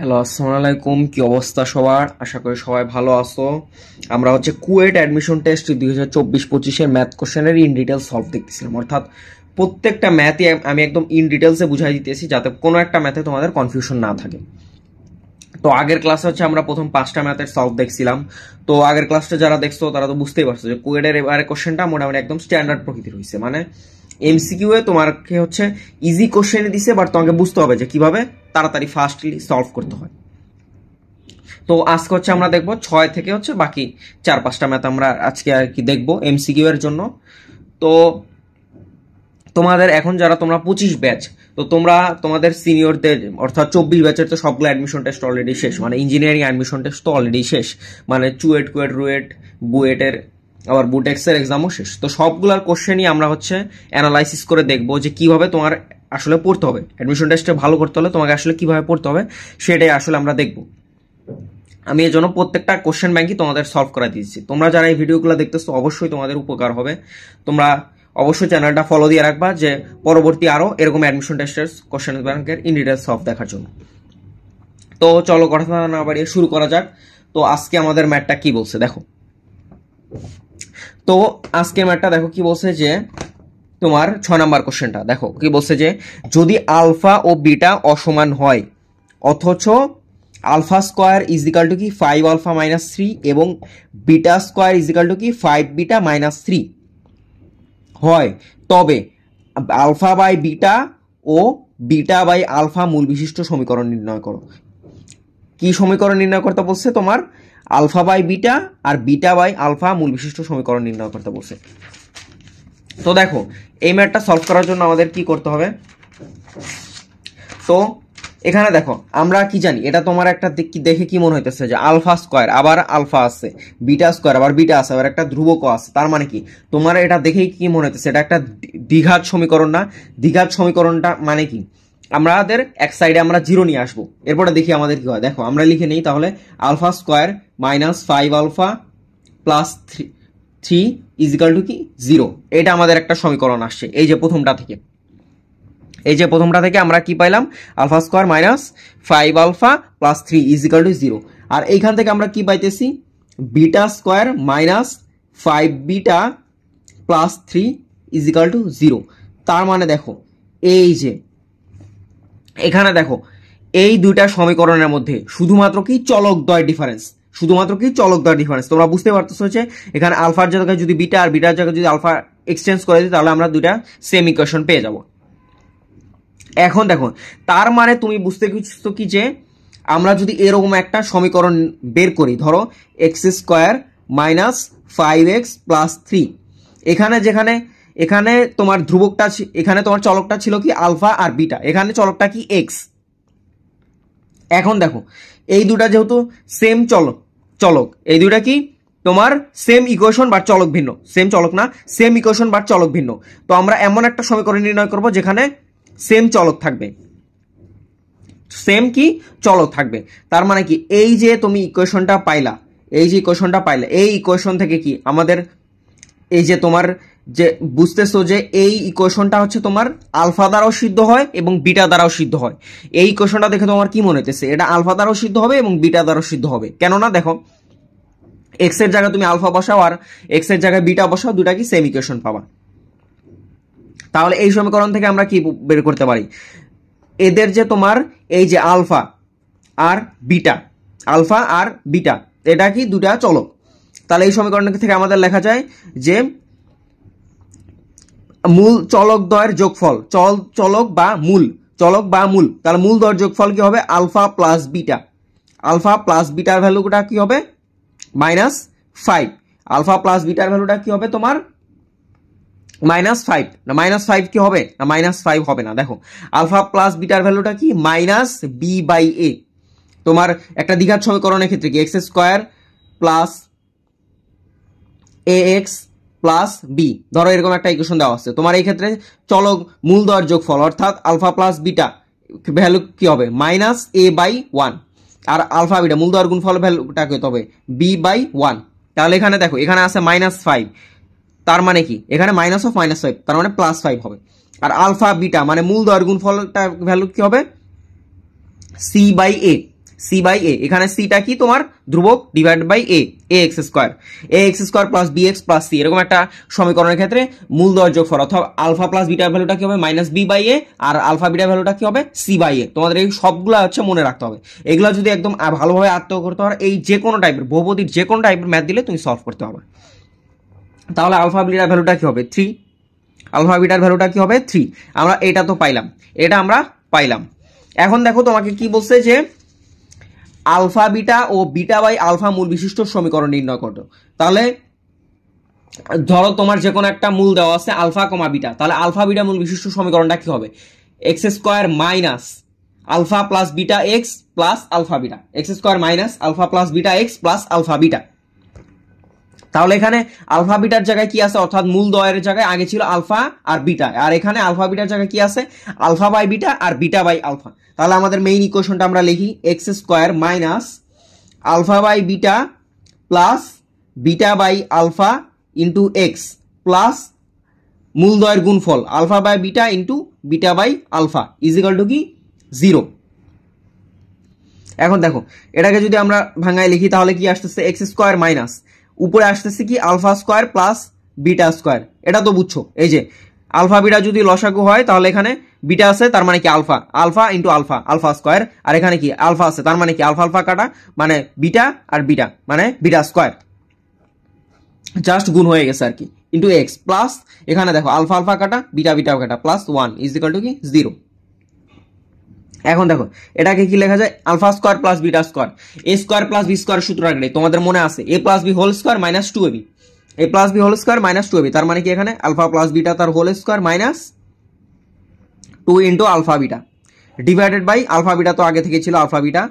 Hello, আসসালামু আলাইকুম। কি অবস্থা সবার? আশা করি সবাই ভালো আছো। আমরা কুয়েট অ্যাডমিশন টেস্ট 2024-25-এর ম্যাথ কোশ্চেনের ইন ডিটেলস সলভ দেখতেছিলাম। অর্থাৎ প্রত্যেকটা ম্যাথই আমি একদম ইন ডিটেলসে বুঝাই দিতেছি, যাতে কোনো একটা ম্যাথে তোমাদের কনফিউশন না থাকে। তো আগের ক্লাসে আমরা প্রথম 5টা ম্যাথের সলভ দেখছিলাম। তো আগের ক্লাসটা যারা দেখছো তারা তো বুঝতেই পারছো যে কুয়েটের এবারে কোশ্চেনটা মোটামুটি একদম স্ট্যান্ডার্ড প্রকৃতির হয়েছে। মানে এমসিকিউ এ তোমাকে ইজি কোশ্চেনই দিছে, বাট তোমাকে বুঝতে হবে যে কিভাবে তাড়াতাড়ি ফাস্টলি সলভ করতে হয়। তো আজকে আমরা দেখবো 6 থেকে বাকি 4-5টা ম্যাথ আমরা আজকে আর কি দেখবো এমসিকিউ এর জন্য। তো তোমাদের এখন যারা তোমরা 25 ব্যাচ, তো তোমরা তোমাদের সিনিয়রদের অর্থাৎ 24 ব্যাচের তো সবগুলো অ্যাডমিশন টেস্ট অলরেডি শেষ। মানে ইঞ্জিনিয়ারিং অ্যাডমিশন টেস্ট তো অলরেডি শেষ, মানে চুয়েট, কুয়েট, রুয়েট, বুয়েটের আবার বুটেক্সের এক্সামও শেষ। তো সবগুলোর কোশ্চেনই আমরা অ্যানালাইসিস করে দেখবো যে কিভাবে তোমার আসলে পড়তে হবে। অ্যাডমিশন টেস্টে ভালো করতে হলে তোমাকে আসলে কিভাবে পড়তে হবে সেটাই আসলে আমরা দেখবো। আমি এর জন্য প্রত্যেকটা কোশ্চেন ব্যাংকই তোমাদের সলভ করা দিয়েছি। তোমরা যারা এই ভিডিওগুলো দেখতেছো অবশ্যই তোমাদের উপকার হবে। তোমরা অবশ্যই চ্যানেলটা ফলো দিয়ে রাখবা যে পরবর্তী আরো এরকম অ্যাডমিশন টেস্টের কোশ্চেন ব্যাংকের ইন ডিটেলস সলভ দেখার জন্য। তো চলো কথা না বাড়িয়ে শুরু করা যাক। তো আজকে আমাদের ম্যাথটা কি বলছে দেখো। তো আজকের ম্যাথটা দেখো কি বলছে যে তোমার 6 নাম্বার কোশ্চেনটা দেখো কি বলছে যে যদি আলফা ও বিটা অসমান হয় অথচ alpha square is equal to কি 5 আলফা মাইনাস 3 এবং beta square is equal to কি 5 বিটা মাইনাস 3 হয়, তবে আলফা বাই বিটা ও বিটা বাই আলফা মূল বিশিষ্ট সমীকরণ নির্ণয় করো। কি সমীকরণ নির্ণয় করতে বলছে? তোমার আলফা বাই বিটা আর বিটা বাই আলফা মূল বিশিষ্ট সমীকরণ নির্ণয় করতে বলছে। তো দেখো এই ম্যাথটা সলভ করার জন্য আমাদের কি করতে হবে। তো এখানে দেখো আমরা কি জানি, এটা তোমার একটা দেখে কি মনে হইতেছে যে আলফা স্কোয়ার আবার আলফা আছে, বিটা স্কোয়ার আবার বিটা আছে, আবার একটা ধ্রুবকও আছে। তার মানে কি তোমার এটা দেখেই কি মনে হইতেছে এটা একটা দ্বিঘাত সমীকরণ না? দ্বিঘাত সমীকরণটা মানে কি আমাদের এক সাইডে আমরা 0 নিয়ে আসবো, এরপরে দেখি আমাদের কি হয়। দেখো আমরা লিখে নেই তাহলে alpha square minus 5 alpha plus 3 is equal to কি 0। এটা আমাদের একটা সমীকরণ আসছে এই যে প্রথমটা থেকে। এই যে প্রথমটা থেকে আমরা কি পাইলাম? Alpha square minus 5 alpha plus 3 is equal to 0। আর এইখান থেকে আমরা কি পাইতেছি? Beta square minus 5 beta plus 3 is equal to 0। তার মানে দেখো এই যে এখানে দেখো এই দুইটা সমীকরণের মধ্যে শুধুমাত্র কি চলকদ্বয় ডিফারেন্স, শুধুমাত্র কি চলকদ্বয় ডিফারেন্স। তোমরা বুঝতে পারতেছো যে এখানে আলফার জায়গায় যদি বিটা আর বিটার জায়গায় যদি আলফা এক্সচেঞ্জ করে দিই তাহলে আমরা দুইটা সেম ইকুয়েশন পেয়ে যাব। এখন দেখো তার মানে তুমি বুঝতে পারছো কি যে আমরা যদি এরকম একটা সমীকরণ বের করি, ধরো x square minus 5x plus 3, এখানে তোমার ধ্রুবকটা, এখানে তোমার চলকটা ছিল কি আলফা আর বিটা, এখানে চলকটা কি এক্স। এখন দেখো এই দুটা যেহেতু সেম চলক এই দুটা কি তোমার সেম ইকুয়েশন বাট চলক ভিন্ন, সেম চলক না সেম ইকুয়েশন বাট চলক ভিন্ন। তো আমরা এমন একটা সমীকরণ নির্ণয় করব যেখানে সেম চলক থাকবে, সেম কি চলক থাকবে। তার মানে কি এই যে তুমি ইকুয়েশনটা পাইলা, এই যে ইকুয়েশনটা পাইলা, এই ইকুয়েশন থেকে কি আমাদের এই যে তোমার যে বুঝতেছো যে এই ইকুয়েশনটা তোমার আলফা দ্বারাও সিদ্ধ হয় এবং বিটা দ্বারাও সিদ্ধ হয়। এই ইকুয়েশনটা দেখে তোমার কি মনে হইতেছে? এটা আলফা দ্বারাও সিদ্ধ হবে এবং বিটা দ্বারাও সিদ্ধ হবে। কেননা দেখো এক্স এর জায়গায় তুমি আলফা বসাও আর এক্স এর জায়গায় বিটা বসাও, দুটা কি সেম ইকুয়েশন পাবা। তাহলে এই সমীকরণ থেকে আমরা কি বের করতে পারি? এদের যে তোমার এই যে আলফা আর বিটা, আলফা আর বিটা এটা কি দুটা চলক। তাহলে এই সমীকরণ থেকে আমাদের লেখা যায় যে মূল চলক দ্বয়ের যোগফল, চলক বা মূল, তাহলে মূল দ্বয়ের যোগফল কি হবে? Alpha plus beta, alpha plus বিটার ভ্যালুটা কি হবে? -5। আলফা প্লাস বিটার ভ্যালুটা কি হবে তোমার? -5 না -5 কি হবে না? -5 হবে না। দেখো আলফা প্লাস বিটার ভ্যালুটা কি? মাইনাস বি বাই এ। তোমার একটা দ্বিঘাত সমীকরণের ক্ষেত্রে কি এক্স স্কোয়ার প্লাস এ এক্স প্লাস বি, ধরো এরকম একটা ইকুয়েশন দেওয়া আছে। তোমার এই ক্ষেত্রে চলক মূল দ্বয়ের যোগফল অর্থাৎ আলফা প্লাস বিটা ভ্যালু কি হবে? -a/1। আর আলফা বিটা মূল দ্বয়ের গুণফল ভ্যালুটা কত হবে? b/1। তাহলে এখানে দেখো এখানে আছে -5, তার মানে কি এখানে -5 তার মানে +5 হবে। আর আলফা বিটা মানে মূল দ্বয়ের গুণফলটা ভ্যালু কি হবে? c/a। সি বাই এ, এখানে সিটা কি তোমার ধ্রুবক divide by A X square plus B X plus C, এরকম একটা সমীকরণের ক্ষেত্রে মূল দয়ের যোগফল অথবা আলফা প্লাস বিটার ভ্যালুটা কি হবে মাইনাস বি বাই এ, আর আলফা বিটার ভ্যালুটা কি হবে সি বাই এ। তোমাদের এই সবগুলা হচ্ছে মনে রাখতে হবে, এগুলো যদি একদম ভালোভাবে আয়ত্ত করতে পারো এই যে কোনো টাইপের বহুপদীর যে কোনো টাইপের ম্যাথ দিলে তুমি সলভ করতে হবে। তাহলে আলফা বিটার ভ্যালুটা কি হবে 3, আলফা বিটার ভ্যালুটা কি হবে 3, আমরা এটা তো পাইলাম, এটা আমরা পাইলাম। এখন দেখো তোমাকে কি বলছে যে আলফা বিটা ও বিটা বাই আলফা মূল বিশিষ্ট সমীকরণ নির্ণয় করো। তাহলে ধরো তোমার যে কোনো একটা মূল দেওয়া আছে আলফা কমা বিটা, তাহলে আলফা বিটা মূল বিশিষ্ট সমীকরণটা কি হবে X square minus alpha plus beta X plus alpha beta, X square minus alpha plus beta X plus alpha beta. তাহলে এখানে আলফা বিটার জায়গায় কি আছে, অর্থাৎ মূল দয়ের জায়গায় আগে ছিল আলফা আর বিটা, আর এখানে আলফা বিটার জায়গায় কি আছে আলফা বাই বিটা আর বিটা বাই আলফা। তাহলে আমাদের মেইন ইকুয়েশনটা আমরা লিখি X square minus alpha by beta plus beta by alpha into X plus মূল দয়ের গুণফল alpha by beta into beta by alpha is equal to কি 0। এখন দেখো এটাকে যদি আমরা ভাঙায় লিখি তাহলে কি আসতেছে এক্স স্কোয়ার মাইনাস উপরে আসতেছে কি alpha square plus beta square, এটা তো বুঝছো। এই যে আলফা বিটা যদি লসাগু হয় তাহলে এখানে বিটা আছে তার মানে কি alpha, alpha into alpha alpha square, আর এখানে কি আলফা আছে তার মানে কি আলফা আলফা কাটা মানে বিটা আর বিটা মানে বিটা স্কোয়ার, জাস্ট গুণ হয়ে গেছে আর কি ইন্টু এক্স প্লাস এখানে দেখো আলফা আলফা কাটা বিটা বিটা কাটা প্লাস 1 ইজিক্যাল টু কি 0। এখন দেখো এটাকে কি লেখা যায় alpha square plus beta square, a square plus b square সূত্র রাখলে তোমাদের মনে আছে a plus b whole square minus 2ab, a plus b whole square minus 2ab, তার মানে কি এখানে আলফা প্লাস বিটা তার whole square minus 2 into alpha beta divided by alpha beta তো আগে থেকে ছিল alpha beta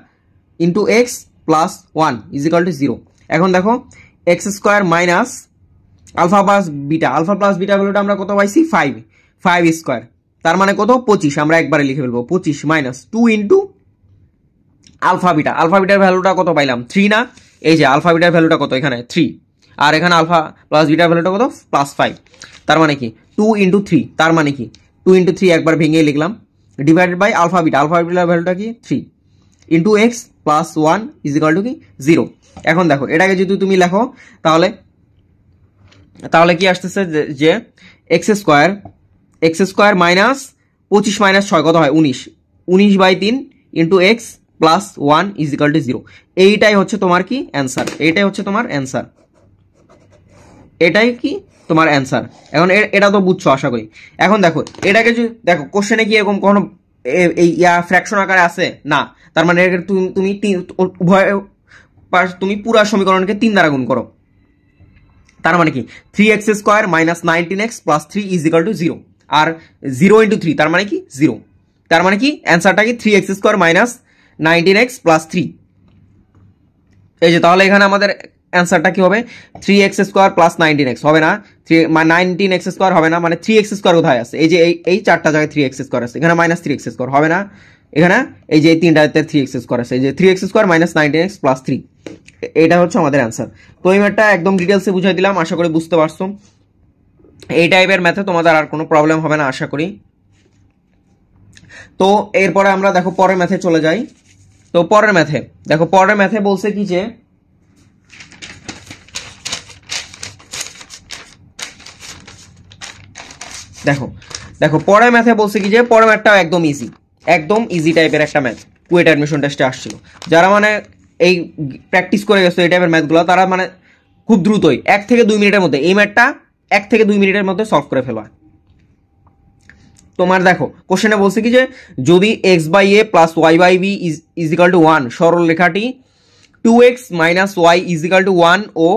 into X plus 1 is equal to 0। এখন দেখো X square minus alpha plus beta ভ্যালুটা আমরা কত পাইছি 5 স্কোয়ার, তার মানে কত 25, আমরা একবারে লিখে ফেলবো 25 মাইনাস 2 ইন্টু আলফা বিটার ভ্যালুটা কত পাইলাম 3 না, এই যে আলফা বিটার ভ্যালুটা কত এখানে 3, আর এখানে আলফা প্লাস বিটার ভ্যালুটা কত প্লাস 5, তার মানে কি 2 ইন্টু 3, তার মানে কি 2 ইন্টু 3 একবার ভেঙে লিখলাম ডিভাইডেড বাই আলফা বিটার ভ্যালুটা কি 3 into X plus 1 is equal to কি 0। এখন দেখো এটাকে যদি তুমি লেখো তাহলে কি আসতেছে যে এক্স স্কোয়ার মাইনাস 25 মাইনাস 6 কত হয় 19 by 3 into X plus 1 is equal to 0। এইটাই হচ্ছে তোমার কি অ্যান্সার, এটাই কি তোমার অ্যান্সার। এখন এটা তো বুঝছো আশা করি। এখন দেখো এটাকে যদি দেখো কোশ্চেনে কি এরকম কোনো এই ফ্র্যাকশন আকারে আছে না, তার মানে তুমি তুমি পুরো সমীকরণকে 3 দ্বারা গুণ করো, তার মানে কি 3x square minus 19x plus 3 is equal to 0, আর 0 ইন্টু 3 তার মানে কি 0, তার মানে কি অ্যান্সারটা কি 3x square minus 19x plus 3। এই যে তাহলে এখানে আমাদের অ্যান্সারটা কি হবে 3x স্কোয়ার প্লাস 19x হবে না, 19x স্কোয়ার হবে না, মানে 3x স্কোয়ার কোথায় আছে এই যে এই চারটা জায়গায় 3x স্কোয়ার আছে, এখানে মাইনাস 3x স্কোয়ার হবে না, এখানে এই যে এই তিনটাতে 3x স্কোয়ার আছে, এই যে 3x square minus 19x plus 3, এটা হচ্ছে আমাদের অ্যান্সার। তো এই ম্যাথটা একদম ডিটেলসে বুঝাই দিলাম, আশা করি বুঝতে পারছো। এই টাইপের ম্যাথে তোমাদের আর কোনো প্রবলেম হবে না আশা করি। তো এরপরে আমরা দেখো পরের ম্যাথে চলে যাই। তো পরের ম্যাথে বলছে কি যে দেখো পরের ম্যাথে বলছে কি যে পরের ম্যাথটাও একদম ইজি টাইপের একটা ম্যাথ, কুয়েট অ্যাডমিশন টেস্টে আসছিল। যারা মানে এই প্র্যাকটিস করে গেছো এই টাইপের ম্যাথগুলো, তারা মানে খুব দ্রুতই 1 থেকে 2 মিনিটের মধ্যে এই ম্যাথটা 1 থেকে 2 মিনিটের মধ্যে সলভ করে ফেলা। তোমার দেখো কোশ্চেনে বলছে কি যে যদি x by A plus Y by B is equal to 1 সরল রেখাটি 2x minus Y is equal to 1 ও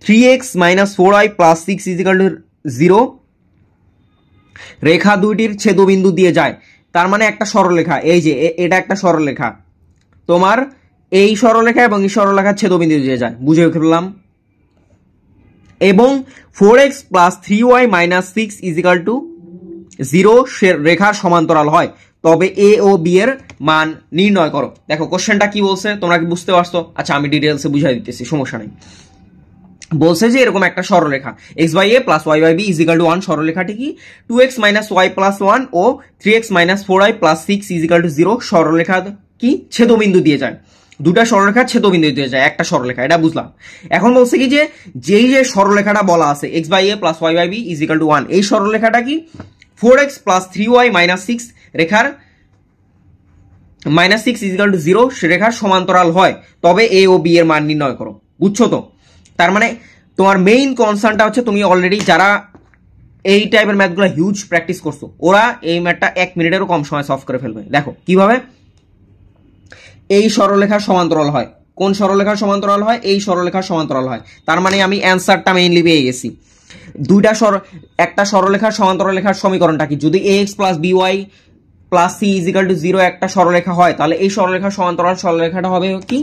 3x minus 4y plus 6 is equal to 0 রেখা দুইটির ছেদবিন্দু দিয়ে যায়, তার মানে একটা সরলরেখা, এই যে এটা একটা সরলরেখা, তোমার এই সরলরেখা এবং এই সরলরেখার ছেদবিন্দু দিয়ে যায়, বুঝে ফেললাম। এবং 4x plus 3y minus 6 is equal to 0 রেখার সমান্তরাল হয়, তবে এ ও বি এর মান নির্ণয় করো। দেখো কোশ্চেনটা কি বলছে তোমরা কি বুঝতে পারছো? আচ্ছা আমি ডিটেলসে বুঝাই দিতেছি, সমস্যা নেই। বলছে যে এরকম একটা সরলরেখা x by A plus Y by B is equal to 1, সরলরেখাটি কি 2x মাইনাস ওয়াই প্লাস 1 ও 3x minus 4y plus 6 is equal to 0 সরলরেখা কি ছেদবিন্দু দিয়ে যায়, দুটা সরলরেখার ছেদবিন্দু দিয়ে যায় একটা সরলরেখা, এটা বুঝলাম। এখন বলছে কি যে যেই যে সরলরেখাটা বলা আছে x/a + y/b = 1, এই সরলরেখাটা কি 4x + 3y - 6 রেখার -6 = 0 সে রেখার সমান্তরাল হয়, তবে a ও b এর মান নির্ণয় করো। বুঝছো তো? তার মানে তোমার মেইন কনসার্নটা হচ্ছে তুমি অলরেডি যারা এই টাইপের ম্যাথগুলো হিউজ প্র্যাকটিস করছো, ওরা এই ম্যাথটা 1 মিনিটেরও কম সময় সলভ করে ফেলবে। দেখো কিভাবে এই সরলরেখার সমান্তরাল হয়। কোন সরলরেখার সমান্তরাল হয়? এই সরলরেখার সমান্তরাল হয়। তার মানে আমি অ্যান্সারটা মেইনলি পেয়ে গেছি। একটা সরলরেখার সমান্তরাল রেখার সমীকরণটা কি? যদি ax + by + c = 0 একটা সরলরেখা হয়, তাহলে এই সরলরেখার সমান্তরাল সরলরেখাটা হবে কি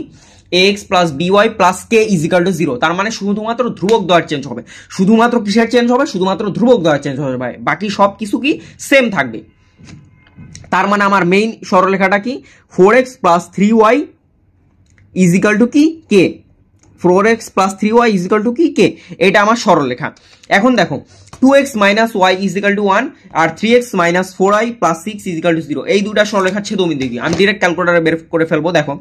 ax + by + k = 0। তার মানে শুধুমাত্র ধ্রুবক দ্বয়ের চেঞ্জ হবে। শুধুমাত্র কিসের চেঞ্জ হবে? শুধুমাত্র ধ্রুবক দ্বয়ের চেঞ্জ হবে, বাকি সব কিছু কি সেম থাকবে। তার মানে আমার মেইন সরলরেখাটা কি 4x + 3y = কি k, 4x + 3y = কি k, এটা আমার সরলরেখা। এখন দেখো 2x - y = 1 আর 3x - 4y + 6 = 0, এই দুটা সরলরেখার ছেদবিন্দু কি? আমি ডাইরেক্ট ক্যালকুলেটরে বের করে ফেলবো। দেখো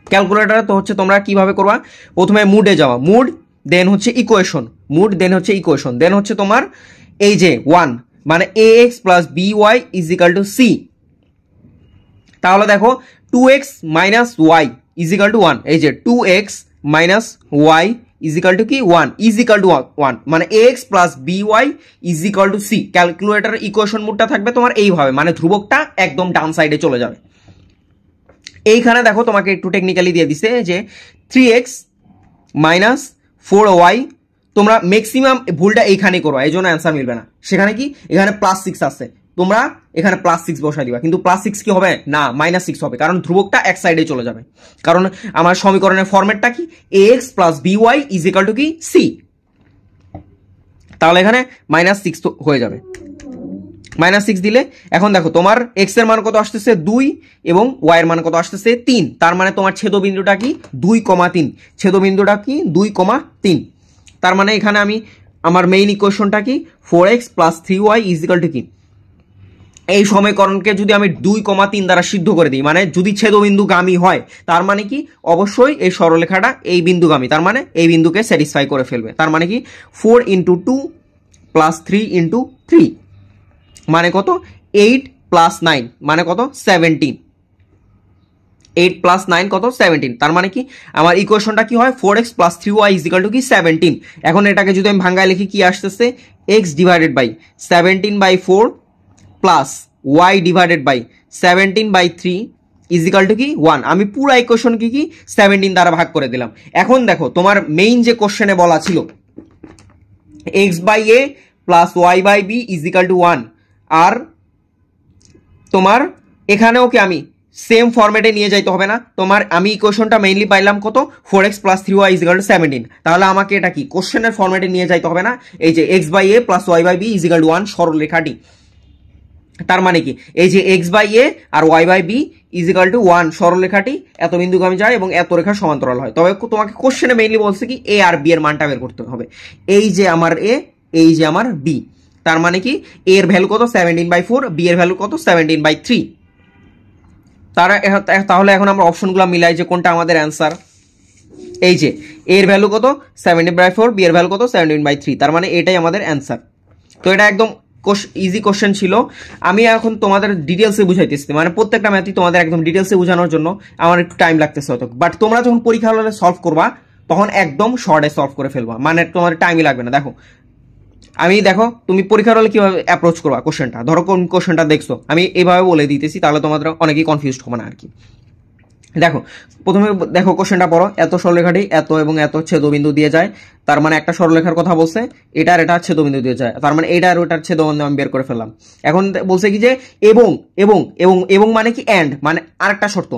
ক্যালকুলেটরে তো হচ্ছে তোমরা কিভাবে করবা, প্রথমে মুডে যাওয়া, মুড দেন হচ্ছে ইকুয়েশন, মুড দেন হচ্ছে ইকুয়েশন, দেন হচ্ছে তোমার এই যে 1 মানে ax + by = c। তাহলে দেখো 2x - y = 1, এই যে 2x - y = কি 1 1 মানে ax + by = c। ক্যালকুলেটরের ইকুয়েশন মুডটা থাকবে তোমার এইভাবে, মানে ধ্রুবকটা একদম ডান সাইডে চলে যাবে। এইখানে দেখো তোমাকে একটু টেকনিক্যালি দিয়ে দিছে যে 3x - 4y, তোমরা ম্যাক্সিমাম ভুলটা এইখানে করো, এই জন্য অ্যান্সার মিলবে না। সেখানে কি এখানে +6 আছে, তোমরা এখানে +6 বসাই দিবা, কিন্তু +6 কি হবে না, -6 হবে, কারণ ধ্রুবকটা এক সাইডে চলে যাবে। কারণ আমার সমীকরণের ফরম্যাটটা কি ax + by = কি c, তাহলে এখানে -6 হয়ে যাবে। -6 দিলে এখন দেখো তোমার x এর মান কত আসতেছে 2 এবং y এর মান কত আসতেছে 3। তার মানে তোমার ছেদবিন্দুটা কি 2,3, ছেদবিন্দুটা কি 2,3। তার মানে এখানে আমি আমার মেইন ইকুয়েশনটা কি 4x + 3y = কি, এই সমীকরণকে যদি আমি 2,3 দ্বারা সিদ্ধ করে দিই, মানে যদি ছেদবিন্দুগামী হয়, তার মানে কি অবশ্যই এই সরলরেখাটা এই বিন্দুগামী, তার মানে এই বিন্দুকে স্যাটিসফাই করে ফেলবে। তার মানে কি 4 × 2 + 3 × 3 মানে কত 8 + 9 মানে কত 17, 8 + 9 কত 17। তার মানে কি আমার ইকুয়েশনটা কি হয় 4x + 3y = কি 17। এখন এটাকে যদি আমি ভাঙায় লিখি কি আসতেছে x / 17/4 প্লাস y / 17/3 = কি 1। আমি পুরো ইকুয়েশন কি 17 দ্বারা ভাগ করে দিলাম। এখন দেখো তোমার মেইন যে কোশ্চেনে বলা ছিল x/a + y/b = 1, আর তোমার এখানেও কি আমি সেম ফরম্যাটে নিয়ে যাইতে হবে না তোমার। আমি ইকুয়েশনটা মেইনলি পাইলাম কত 4x + 3y = 17, তাহলে আমাকে এটা কি কোশ্চেনের ফরম্যাটে নিয়ে যাইতে হবে না। এই যে x/a + y/b = 1 সরলরেখাটি, তার মানে কি এই যে x/a আর y/b = 1 সরলরেখাটি এত বিন্দুগামী যায় এবং এত রেখা সমান্তরাল হয়। তবে তোমাকে কোশ্চেনে মেইনলি বলছে কি a আর b এর মানটা বের করতে হবে। এই যে আমার a, এই যে আমার b, তার মানে কি a এর ভ্যালু কত 17/4, b এর ভ্যালু কত 17/3। তাহলে এখন আমরা অপশনগুলো মিলাই যে কোনটা আমাদের অ্যান্সার। এই যে a এর ভ্যালু কত 17/4, b এর ভ্যালু কত 17/3, তার মানে এটাই আমাদের অ্যান্সার। তো এটা একদম ইজি কোশ্চেন ছিল। আমি এখন তোমাদের ডিটেলসে বুঝাইতেছি, মানে প্রত্যেকটা ম্যাথই তোমাদের একদম ডিটেলসে বোঝানোর জন্য আমার একটু টাইম লাগতেছে হয়তো, বাট তোমরা যখন পরীক্ষা হলে সলভ করবা তখন একদম শর্টে সলভ করে ফেলবা, মানে তোমার টাইমই লাগবে না। দেখো আমি দেখো তুমি পরীক্ষার হলে কিভাবে অ্যাপ্রোচ করবা কোশ্চেনটা, ধরো কোন কোশ্চেনটা দেখছো আমি এইভাবে বলে দিতেছি, তাহলে তোমাদের অনেকেই কনফিউজড হবে না আর কি। দেখো প্রথমে দেখো কোশ্চেনটা পড়ো, এত সরলরেখাটি এত এবং এত ছেদবিন্দু দিয়ে যায়, তার মানে একটা সরলরেখার কথা বলছে, এটার এটা ছেদবিন্দু দিয়ে যায়, তার মানে এটা আর ওটার ছেদবিন্দু আমি বের করে ফেললাম। এখন বলছে কি যে এবং এবং এবং এবং মানে কি এন্ড, মানে আরেকটা শর্ত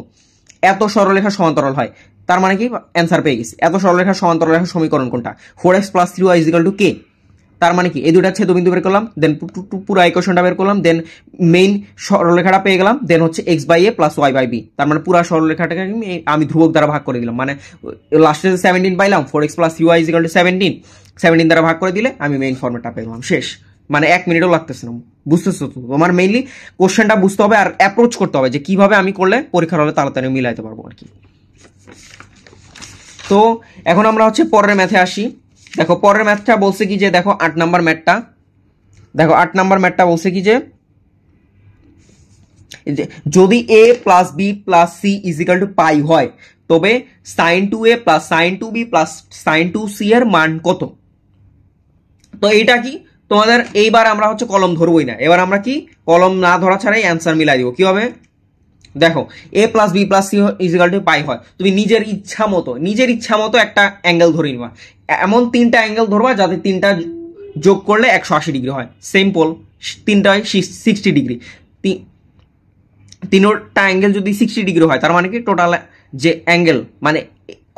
এত সরলরেখা সমান্তরাল হয়, তার মানে কি অ্যান্সার পেয়ে গেছি। এত সরলরেখা সমান্তরাল রেখার সমীকরণ কোনটা 4x + 3y = k, তার মানে কি এই দুটা ছেদবিন্দু বের করলাম, দেন পুরো ইকুয়েশনটা বের করলাম, দেন মেইন সরলরেখাটা পেয়ে গেলাম, দেন হচ্ছে x/a + y/b, তার মানে পুরো সরলরেখাটাকে আমি ধ্রুবক দ্বারা ভাগ করে দিলাম, মানে লাস্টে 17 পাইলাম 4x + 3y = 17 দ্বারা ভাগ করে দিলে আমি মেইন ফর্মেটটা পেলাম, শেষ। মানে 1 মিনিটও লাগতেছে না। বুঝতেছো তো? তোমার মেইনলি কোশ্চেনটা বুঝতে হবে আর অ্যাপ্রোচ করতে হবে যে কিভাবে আমি করলে পরীক্ষার হলে তাড়াতাড়ি মিলাইতে পারবো আর কি। তো এখন আমরা হচ্ছে পরের ম্যাথে আসি। দেখো পরের ম্যাথটা বলছে কি যে দেখো 8 নাম্বার ম্যাথটা, দেখো 8 নাম্বার ম্যাথটা বলছে কি যে যদি a plus b plus c equal to pi হয় তবে sine 2a plus sine 2b plus sine 2c এর মান কত। তো এইটা কি তোমাদের এইবার আমরা হচ্ছে কলম ধরবই না, এবার আমরা কি কলম না ধরা ছাড়াই অ্যান্সার মিলাই দিব। কি হবে দেখো a plus b plus c equal to pi হয়, তুমি নিজের ইচ্ছা মতো একটা অ্যাঙ্গেল ধরে নিবা। এমন 3টা অ্যাঙ্গেল ধরবা যাতে 3টা যোগ করলে 180 ডিগ্রি হয়, সিম্পল। 3টায় 60 ডিগ্রি, 3টা অ্যাঙ্গেল যদি 60 ডিগ্রি হয় তার মানে কি টোটাল যে অ্যাঙ্গেল মানে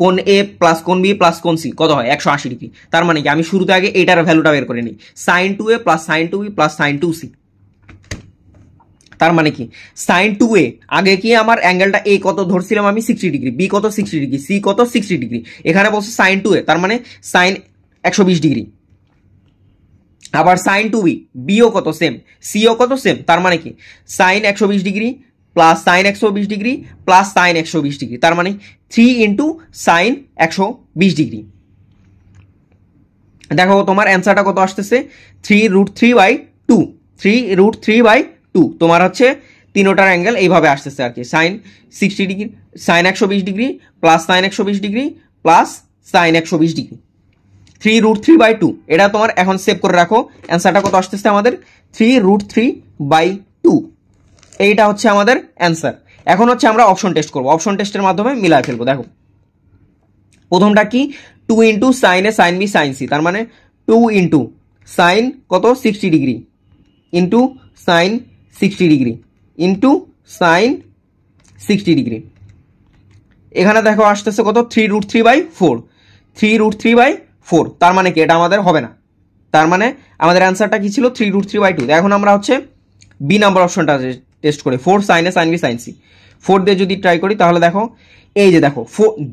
কোন এ প্লাস কোন বি প্লাস কোন সি কত হয় 180 ডিগ্রি। তার মানে কি আমি শুরুতে আগে এটার ভ্যালুটা বের করে নিই, sine 2a plus sine 2b plus sine 2c। তার মানে কি সাইন 2a আগে কি আমার অ্যাঙ্গেলটা এ কত ধরছিলাম আমি 60 ডিগ্রি, বি কত 60 ডিগ্রি, সি কত 60 ডিগ্রি, এখানে বলছে সাইন 2a তার মানে সাইন 120 ডিগ্রি। আবার সাইন 2b, বিও কত সেম, সিও কত সেম, তার মানে কি sine 120 degree plus sine 120 degree plus sine 120 degree, তার মানে 3 ইন্টু সাইন 120 ডিগ্রি। দেখো তোমার অ্যান্সারটা কত আসতেছে 3√3/2, 3√3/2 তোমার হচ্ছে তিনোটার অ্যাঙ্গেল এইভাবে আসতেছে আর কি, sine 60 degree, sine 120 degree plus sine 120 degree plus sine 120 degree, 3√3/2। এটা তোমার এখন সেভ করে রাখো। অ্যান্সারটা কত আসতেছে আমাদের 3√3/2, এইটা হচ্ছে আমাদের অ্যান্সার। এখন হচ্ছে আমরা অপশন টেস্ট করবো, অপশন টেস্টের মাধ্যমে মিলাই ফেলবো। দেখো প্রথমটা কি 2 into sign a sine b sine c, তার মানে 2 ইন্টু সাইন কত 60 degree into sign 60 degree into sign 60 degree. এখানে দেখো আসতেছে কত 3√3/4, 3√3/4, তার মানে কি এটা আমাদের হবে না। তার মানে আমাদের অ্যান্সারটা কি ছিল 3√3/2। এখন আমরা হচ্ছে বি নাম্বার অপশনটা টেস্ট করি, 4 sine a sine b sine c. 4 দিয়ে যদি ট্রাই করি তাহলে দেখো এই যে দেখো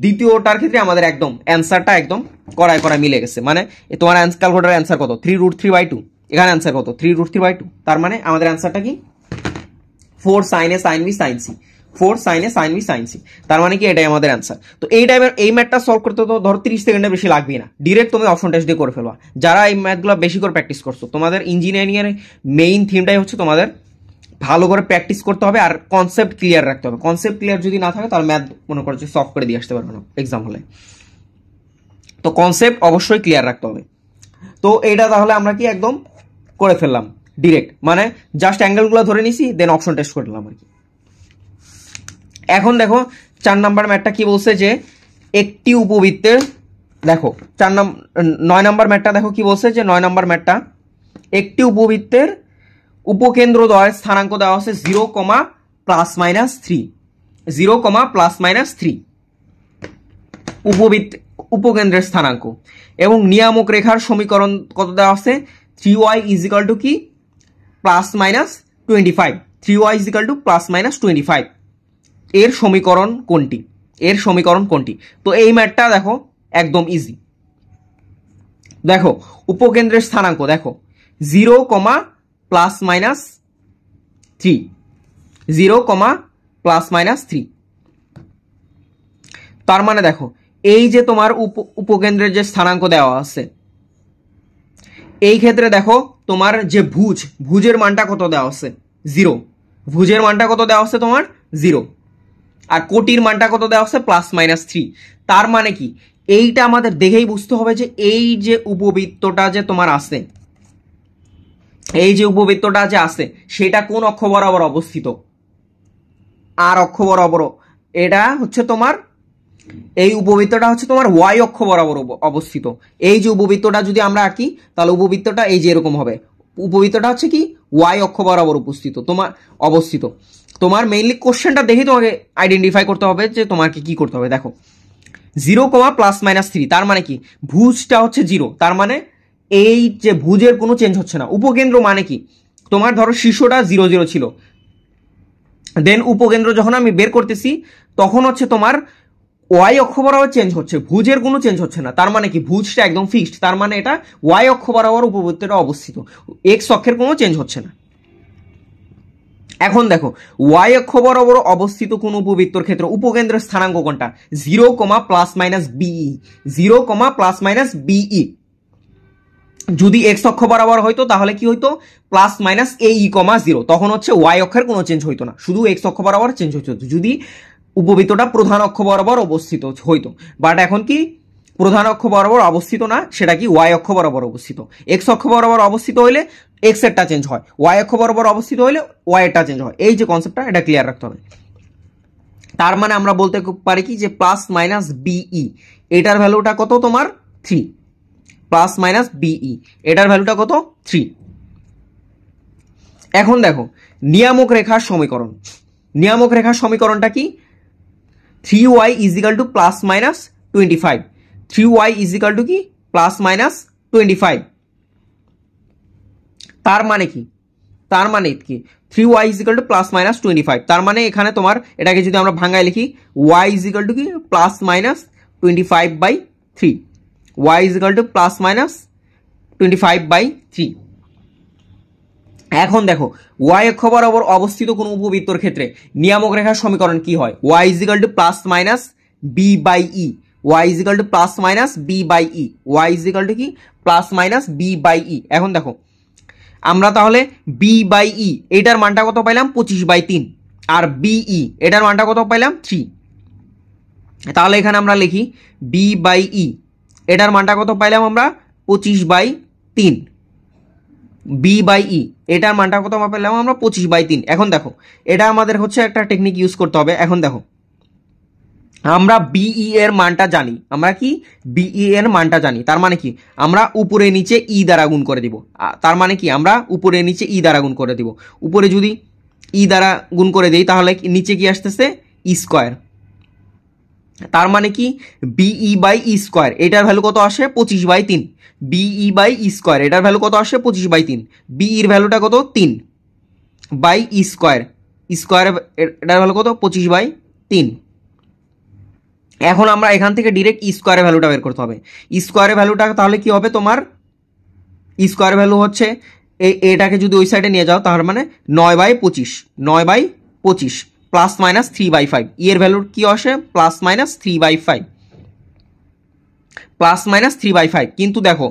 দ্বিতীয়টার ক্ষেত্রে আমাদের একদম অ্যান্সারটা একদম কড়ায় মিলে গেছে। মানে তোমার ক্যালকুলেটরের অ্যান্সার কত 3√3/2, এখানে অ্যান্সার কত 3√3/2, তার মানে আমাদের অ্যান্সারটা কি 4 sine a sine b sine c, 4 sine a sine b sine c, তার মানে কি এটাই আমাদের অ্যান্সার। তো এই টাইপের এই ম্যাথটা সলভ করতে তো ধরো 30 সেকেন্ডের বেশি লাগবে না, ডিরেক্ট তুমি অপশন টেস্ট দিয়ে করে ফেলবা। যারা এই ম্যাথগুলো বেশি করে প্র্যাকটিস করছো, তোমাদের ইঞ্জিনিয়ারিং এর মেইন থিমটাই হচ্ছে তোমাদের ভালো করে প্র্যাকটিস করতে হবে আর কনসেপ্ট ক্লিয়ার রাখতে হবে। কনসেপ্ট ক্লিয়ার যদি না থাকে তাহলে ম্যাথ মনে করো যে সলভ করে দিয়ে আসতে পারবে না এক্সাম হলে। তো কনসেপ্ট অবশ্যই ক্লিয়ার রাখতে হবে। তো এইটা তাহলে আমরা কি একদম করে ফেললাম ডিরেক্ট, মানে জাস্ট অ্যাঙ্গেলগুলো ধরে নিছি দেন অপশন টেস্ট করলাম আর কি। এখন দেখো 4 নাম্বার ম্যাথটা কি বলছে যে একটি উপবৃত্তের, দেখো 9 নাম্বার ম্যাথটা দেখো কি বলছে যে 9 নাম্বার ম্যাথটা একটি উপবৃত্তের উপকেন্দ্রদ্বয়ের স্থানাঙ্ক দেওয়া আছে 0,±3, 0,±3 উপকেন্দ্রের স্থানাঙ্ক, এবং নিয়ামক রেখার সমীকরণ কত দেওয়া আছে 3y ইজিক্যাল টু কি +-25, 3y ইজিক্যাল টু +-25। এর সমীকরণ কোনটি, এর সমীকরণ কোনটি? তো এই ম্যাথটা দেখো একদম ইজি। দেখো উপকেন্দ্রের স্থানাঙ্ক দেখো 0,+-3, 0,+-3, তার মানে দেখো এই যে তোমার উপকেন্দ্রের যে স্থানাঙ্ক দেওয়া আছে এই ক্ষেত্রে দেখো তোমার যে ভুজের মানটা কত দেওয়া আছে 0, ভুজের মানটা কত দেওয়া আছে তোমার 0, আর কোটির মানটা কত দেওয়া আছে +-3। তার মানে কি এইটা আমাদের দেখেই বুঝতে হবে যে এই যে উপবৃত্তটা যে তোমার আছে, এই যে উপবৃত্তটা যে আছে সেটা কোন অক্ষ বরাবর অবস্থিত, আর অক্ষ বরাবর। এটা হচ্ছে তোমার এই উপবৃত্তটা হচ্ছে তোমার ওয়াই অক্ষ বরাবর অবস্থিত। এই যে উপবৃত্তটা যদি আমরা আঁকি তাহলে উপবৃত্তটা এই যে এরকম হবে, উপবৃত্তটা হচ্ছে কি ওয়াই অক্ষ বরাবর অবস্থিত। তোমার মেইনলি কোশ্চেনটা দেখে তোমাকে আইডেন্টিফাই করতে হবে যে তোমাকে কি করতে হবে। দেখো 0,+-3, তার মানে কি ভুজটা হচ্ছে 0, তার মানে এই যে ভুজের কোনো চেঞ্জ হচ্ছে না। উপকেন্দ্র মানে কি তোমার ধরো শীর্ষটা 0, 0 ছিল, দেন উপকেন্দ্র যখন আমি বের করতেছি তখন হচ্ছে তোমার ওয়াই অক্ষ বরাবর চেঞ্জ হচ্ছে, ভুজের কোনো চেঞ্জ হচ্ছে না। তার মানে কি ভুজটা একদম ফিক্সড, তার মানে এটা ওয়াই অক্ষ বরাবর উপবৃত্তটা অবস্থিত, এক্স অক্ষের কোনো চেঞ্জ হচ্ছে না। এখন দেখো ওয়াই অক্ষ বরাবর অবস্থিত কোন উপবৃত্তর ক্ষেত্রে উপকেন্দ্রের স্থানাঙ্ক কোনটা? 0, plus minus b e, 0, plus minus b e. যদি এক্স অক্ষ বরাবর হইতো তাহলে কি হইতো? প্লাস মাইনাস এই, 0। তখন হচ্ছে ওয়াই অক্ষের কোনো চেঞ্জ হইতো না, শুধু এক্স অক্ষ বরাবর চেঞ্জ হইতো যদি উপবৃত্তটা প্রধান অক্ষ বরাবর অবস্থিত হইতো। বাট এখন কি প্রধান অক্ষ বরাবর অবস্থিত না, সেটা কি ওয়াই অক্ষ বরাবর অবস্থিত। এক্স অক্ষ বরাবর অবস্থিত হইলে এক্স এরটা চেঞ্জ হয়, ওয়াই অক্ষ বরাবর অবস্থিত হইলে ওয়াই এরটা চেঞ্জ হয়। এই যে কনসেপ্টটা, এটা ক্লিয়ার রাখতে হবে। তার মানে আমরা বলতে পারি কি যে প্লাস মাইনাস বিই, এটার ভ্যালুটা কত তোমার? 3। প্লাস মাইনাস বিই, এটার ভ্যালুটা কত? 3। এখন দেখো নিয়ামক রেখার সমীকরণ, নিয়ামক রেখার সমীকরণটা কি? 3y equal to plus minus 25, 3y equal to কি? Plus minus 25। তার মানে কি? তার মানে কি 3y equal to plus minus 25। তার মানে এখানে তোমার এটাকে যদি আমরা ভাঙায় লিখি, y ইজিক্যাল টু কি? Plus minus 25/3, y is equal to plus minus 25/3। এখন দেখো ওয়াই অক্ষ বরাবর অবস্থিত কোন উপবৃত্তর ক্ষেত্রে নিয়ামক রেখার সমীকরণ কি হয়? Y is equal to plus minus B by e, y is equal to plus minus B by e, y is equal to কি? Plus minus B by e. এখন দেখো আমরা তাহলে বি বাই ই এটার মানটা কত পাইলাম? 25/3, আর বিই এটার মানটা কত পাইলাম? 3। তাহলে এখানে আমরা লিখি বি বাই ই এটার মানটা কত পাইলাম আমরা? 25/3, বি বাই ই এটার মানটা কত পেলাম আমরা? 25/3। এখন দেখো এটা আমাদের হচ্ছে একটা টেকনিক ইউজ করতে হবে। এখন দেখো আমরা বিই এর মানটা জানি, আমরা কি বিই এর মানটা জানি। তার মানে কি আমরা উপরে নিচে ই দ্বারা গুণ করে দিব। তার মানে কি আমরা উপরে নিচে ই দ্বারা গুণ করে দিব। উপরে যদি ই দ্বারা গুণ করে দিই তাহলে নিচে কি আসতেছে? ই স্কোয়ার। তার মানে কি বিই বাই ই স্কোয়ার এটার ভ্যালু কত আসে? 25/3। বিই বাই ই স্কোয়ার এটার ভ্যালু কত আসে? 25/3। বিইর ভ্যালুটা কত? 3 বাই ই স্কোয়ার, স্কোয়ার এটার ভ্যালু কত? 25/3। এখন আমরা এখান থেকে ডিরেক্ট ই স্কোয়ারের ভ্যালুটা বের করতে হবে। ই স্কোয়ারের ভ্যালুটা তাহলে কি হবে তোমার? ই স্কোয়ারের ভ্যালু হচ্ছে এটাকে যদি ওই সাইডে নিয়ে যাও তাহলে মানে 9/25, 9/25 প্লাস মাইনাস 3/5। ই এর ভ্যালু কি আসে? Plus minus 3/5, plus minus 3/5। কিন্তু দেখো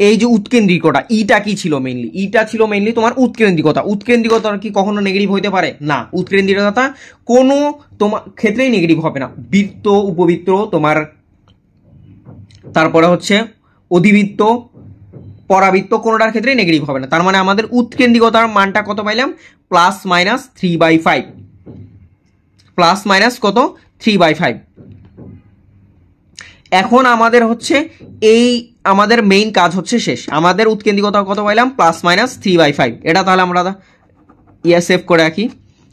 এই যে উৎকেন্দ্রিকতা, ইটা কি ছিল মেইনলি? ইটা ছিল মেইনলি তোমার উৎকেন্দ্রিকতা। উৎকেন্দ্রিকতা কি কখনো নেগেটিভ হইতে পারে না? উৎকেন্দ্রিকতা কোনো তোমার ক্ষেত্রেই নেগেটিভ হবে না। বৃত্ত, উপবৃত্ত তোমার, তারপরে হচ্ছে অধিবৃত্ত, পরাবৃত্ত, কোনোটার ক্ষেত্রেই নেগেটিভ হবে না। তার মানে আমাদের উৎকেন্দ্রিকতার মানটা কত পাইলাম? প্লাস মাইনাস 3/5, প্লাস মাইনাস কত? 3/5। এখন আমাদের হচ্ছে এই আমাদের মেইন কাজ হচ্ছে শেষ। আমাদের উৎকেন্দ্রিকতা কত পাইলাম? Plus minus 3/5। এটা তাহলে আমরা সেভ করে রাখি।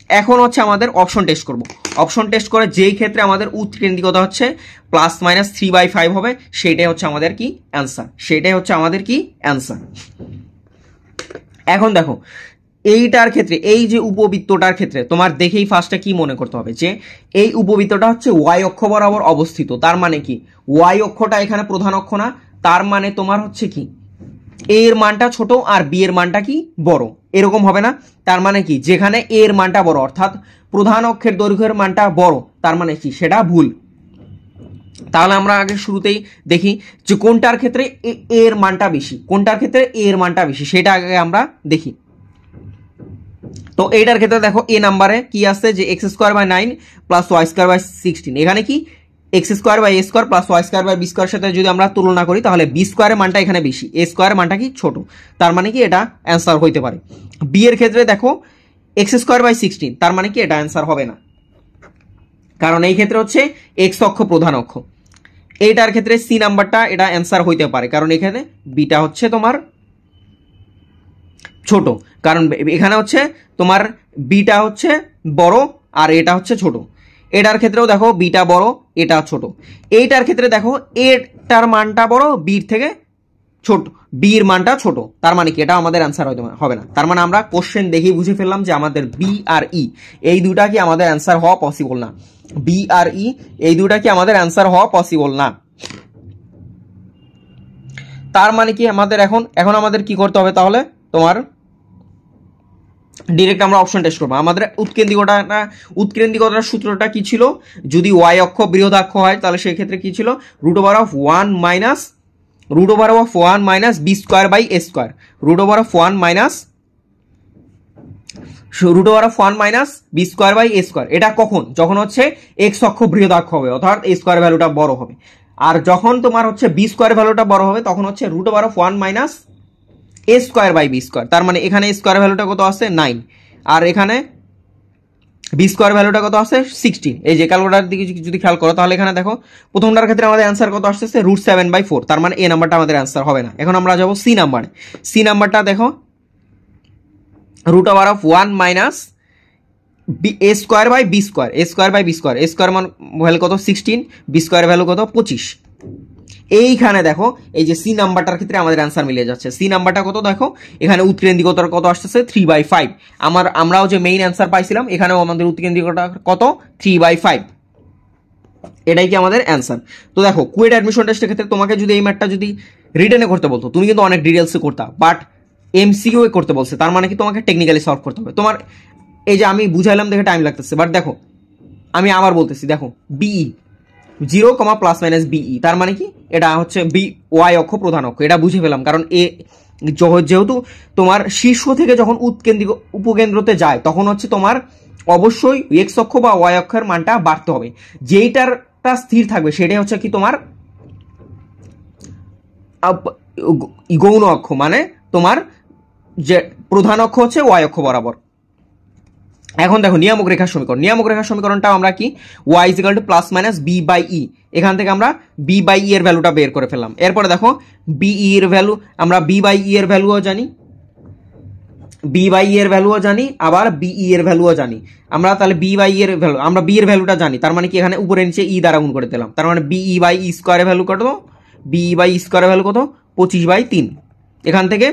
এখন হচ্ছে আমাদের অপশন টেস্ট করব। অপশন টেস্ট করে যেই ক্ষেত্রে আমাদের উৎকেন্দ্রিকতা হচ্ছে প্লাস মাইনাস 3/5 হবে, সেইটাই হচ্ছে আমাদের কি? অ্যান্সার। সেটাই হচ্ছে আমাদের কি? অ্যান্সার। এখন দেখো এইটার ক্ষেত্রে, এই যে উপবৃত্তটার ক্ষেত্রে তোমার দেখেই ফার্স্টে কি মনে করতে হবে যে এই উপবৃত্তটা হচ্ছে ওয়াই অক্ষ বরাবর অবস্থিত। তার মানে কি ওয়াই অক্ষটা এখানে প্রধান অক্ষ না, তার মানে তোমার হচ্ছে কি এ এর মানটা ছোট আর বি এর মানটা কি? বড়। এরকম হবে না? তার মানে কি যেখানে এ এর মানটা বড় অর্থাৎ প্রধান অক্ষের দৈর্ঘ্যের মানটা বড়, তার মানে কি সেটা ভুল। তাহলে আমরা আগে শুরুতেই দেখি যে কোনটার ক্ষেত্রে এ এর মানটা বেশি, কোনটার ক্ষেত্রে এ এর মানটা বেশি, সেটা আগে আমরা দেখি। তো এইটার ক্ষেত্রে দেখো এ নাম্বারে কি আসছে যে x²/9 প্লাস y²/16। এখানে কি x²/a² প্লাস y²/b² সাথে যদি আমরা তুলনা করি তাহলে b স্কোয়ারের মানটা এখানে বেশি, a স্কোয়ারের মানটা কি ছোট। তার মানে কি এটা অ্যান্সার হইতে পারে। বি এর ক্ষেত্রে দেখো x²/16, তার মানে কি এটা অ্যান্সার হবে না, কারণ এই ক্ষেত্রে হচ্ছে এক্স অক্ষ প্রধান অক্ষ। এইটার ক্ষেত্রে সি নাম্বারটা এটা অ্যান্সার হইতে পারে, কারণ এখানে বিটা হচ্ছে তোমার ছোট, কারণ এখানে হচ্ছে তোমার বিটা হচ্ছে বড় আর এটা হচ্ছে ছোট। এটার ক্ষেত্রেও দেখো বিটা বড়, এটা ছোট। এইটার ক্ষেত্রে দেখো এটার মানটা বড়, বির থেকে ছোট, বির মানটা ছোট। তার মানে কি এটা আমাদের অ্যান্সার হবে না। তার মানে আমরা কোশ্চেন দেখেই বুঝে ফেললাম যে আমাদের বি আর ই এই দুটা কি আমাদের অ্যান্সার হওয়া পসিবল না। বি আর ই এই দুটা কি আমাদের অ্যান্সার হওয়া পসিবল না। তার মানে কি আমাদের এখন আমাদের কি করতে হবে তাহলে? তোমার ডিরেক্ট আমরা অপশন টেস্ট করবো। আমাদের উৎকেন্দ্রিকতার সূত্রটা কি ছিল, যদি ওয়াই অক্ষ বৃহদাক্ষ হয় তাহলে সেই ক্ষেত্রে কি ছিল, root over of 1 minus b square by a square, root over of 1 minus b square by a square. এটা কখন, যখন হচ্ছে এক্স অক্ষ বৃহদাক্ষ হবে, অর্থাৎ এ স্কোয়ার ভ্যালুটা বড় হবে। আর যখন তোমার হচ্ছে বি স্কোয়ার ভ্যালুটা বড় হবে তখন হচ্ছে root over of 1 minus a square by b square. তার মানে এখানে স্কোয়ার ভ্যালুটা কত আছে 9, আর এখানে বি স্কোয়ার ভ্যালুটা কত আছে 16। এই যে ক্যালকুলেটার দিকে যদি খেয়াল করো তাহলে এখানে দেখো প্রথমটার ক্ষেত্রে আমাদের অ্যান্সার কত আসতেছে রুট 7/4, তার মানে এ নাম্বারটা আমাদের অ্যান্সার হবে না। এখন আমরা যাবো সি নাম্বারে। সি নাম্বারটা দেখো root over of 1 minus a square by b square, a square by b square, a square মান ভ্যালু কত 16, বি স্কোয়ার ভ্যালু কত 25। এইখানে দেখো এই যে সি নাম্বারটার ক্ষেত্রে আমাদের অ্যান্সার মিলে যাচ্ছে। সি নাম্বারটা কত দেখো, এখানে উৎকেন্দ্রিকতার কত আসতেছে 3/5। আমরাও যে মেইন অ্যান্সার পাইছিলাম এখানেও আমাদের উৎকেন্দ্রিকতা কত 3/5, এটাই কি আমাদের অ্যান্সার। তো দেখো কুয়েট অ্যাডমিশন টেস্টের ক্ষেত্রে তোমাকে যদি এই ম্যাথটা যদি রিটেনে করতে বলতো তুমি কিন্তু অনেক ডিটেলসে করতা, বাট এমসিকিউ করতে বলছে, তার মানে কি তোমাকে টেকনিক্যালি সলভ করতে হবে। তোমার এই যে আমি বুঝাইলাম দেখে টাইম লাগতেছে, বাট দেখো আমি আবার বলতেছি, দেখো বিই 0, প্লাস মাইনাস বিই, তার মানে কি এটা হচ্ছে বি ওয়াই অক্ষ প্রধান অক্ষ, এটা বুঝে পেলাম। কারণ যেহেতু তোমার শীর্ষ থেকে যখন উপকেন্দ্রতে যায় তখন হচ্ছে তোমার অবশ্যই এক্স অক্ষ বা ওয়াই অক্ষের মানটা বাড়তে হবে, যেইটারটা স্থির থাকবে সেটাই হচ্ছে কি তোমার গৌণ অক্ষ, মানে তোমার যে প্রধান অক্ষ হচ্ছে ওয়াই অক্ষ বরাবর। এখন দেখো নিয়ামক রেখার সমীকরণ, নিয়ামক রেখার সমীকরণটা আমরা কি y is equal to plus minus B by e, এখান থেকে আমরা বি বাই ই এর ভ্যালুটা বের করে ফেললাম। এরপরে দেখো বিই এর ভ্যালু, আমরা বি বাই ই এর ভ্যালুও জানি, বি বাই ই এর ভ্যালুও জানি, আবার বিই এর ভ্যালুও জানি। আমরা তাহলে বি বাই এর ভ্যালু, আমরা বি এর ভ্যালুটা জানি, তার মানে কি এখানে উপরে নিচে ই দ্বারা গুণ করে দিলাম, তার মানে বিই বাই ই স্কোয়ারের ভ্যালু কত, বিই বাই ই স্কোয়ারের ভ্যালু কত 25/3। এখান থেকে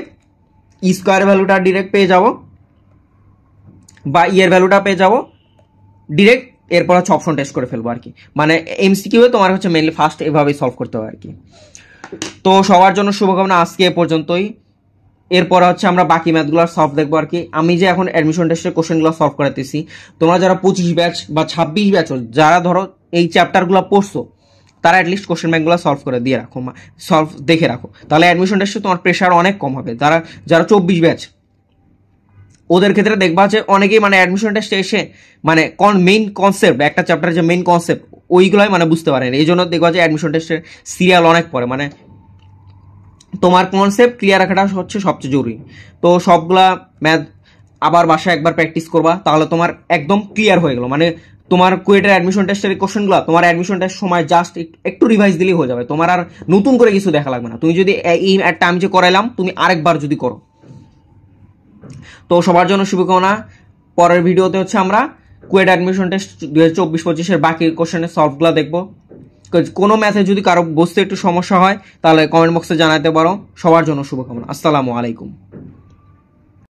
ই স্কোয়ারের ভ্যালুটা ডিরেক্ট পেয়ে যাবো বা ই এর ভ্যালুটা পেয়ে যাবো ডিরেক্ট, এরপর হচ্ছে অপশন টেস্ট করে ফেলবো আর কি। মানে এমসিকিউ তোমার হচ্ছে মেইনলি ফার্স্ট এভাবেই সলভ করতে হবে আর কি। তো সবার জন্য শুভকামনা, আজকে এ পর্যন্তই। এরপর হচ্ছে আমরা বাকি ম্যাথগুলো সলভ দেখবো আর কি। আমি যে এখন অ্যাডমিশন টেস্টের কোশ্চেনগুলো সলভ করাতেছি, তোমরা যারা 25 ব্যাচ বা 26 ব্যাচ যারা ধরো এই চ্যাপ্টারগুলো পড়ছো তারা অ্যাটলিস্ট কোশ্চেন ব্যাংকগুলো সলভ করে দিয়ে রাখো, সলভ দেখে রাখো, তাহলে অ্যাডমিশন টেস্টে তোমার প্রেশার অনেক কম হবে। যারা 24 ব্যাচ ওদের ক্ষেত্রে দেখবা যে অনেকেই মানে অ্যাডমিশন টেস্টে এসে মানে মেইন কনসেপ্ট, একটা চ্যাপ্টারের যে মেইন কনসেপ্ট ওইগুলোই মানে বুঝতে পারেন। এই জন্য দেখবা যে অ্যাডমিশন টেস্টের সিরিয়াল অনেক পরে, মানে তোমার কনসেপ্ট ক্লিয়ার রাখাটা হচ্ছে সবচেয়ে জরুরি। তো সবগুলা ম্যাথ আবার বাসায় একবার প্র্যাকটিস করবা, তাহলে তোমার একদম ক্লিয়ার হয়ে গেল। মানে তোমার কুয়েটের অ্যাডমিশন টেস্টের কোশ্চেনগুলো তোমার অ্যাডমিশন টেস্ট সময় জাস্ট একটু রিভাইজ দিলেই হয়ে যাবে, তোমার আর নতুন করে কিছু দেখা লাগবে না। তুমি যদি এই একটা আমি যে করাইলাম তুমি আরেকবার যদি করো। তো সবার জন্য শুভকামনা। পরের ভিডিওতে হচ্ছে আমরা কুয়েট অ্যাডমিশন টেস্ট 2024-25 বাকি কোশ্চেনের সলভগুলো দেখবো। কোনো ম্যাথে যদি কারো বুঝতে একটু সমস্যা হয় তাহলে কমেন্ট বক্সে জানাতে পারো। সবার জন্য শুভকামনা। আসসালামু আলাইকুম।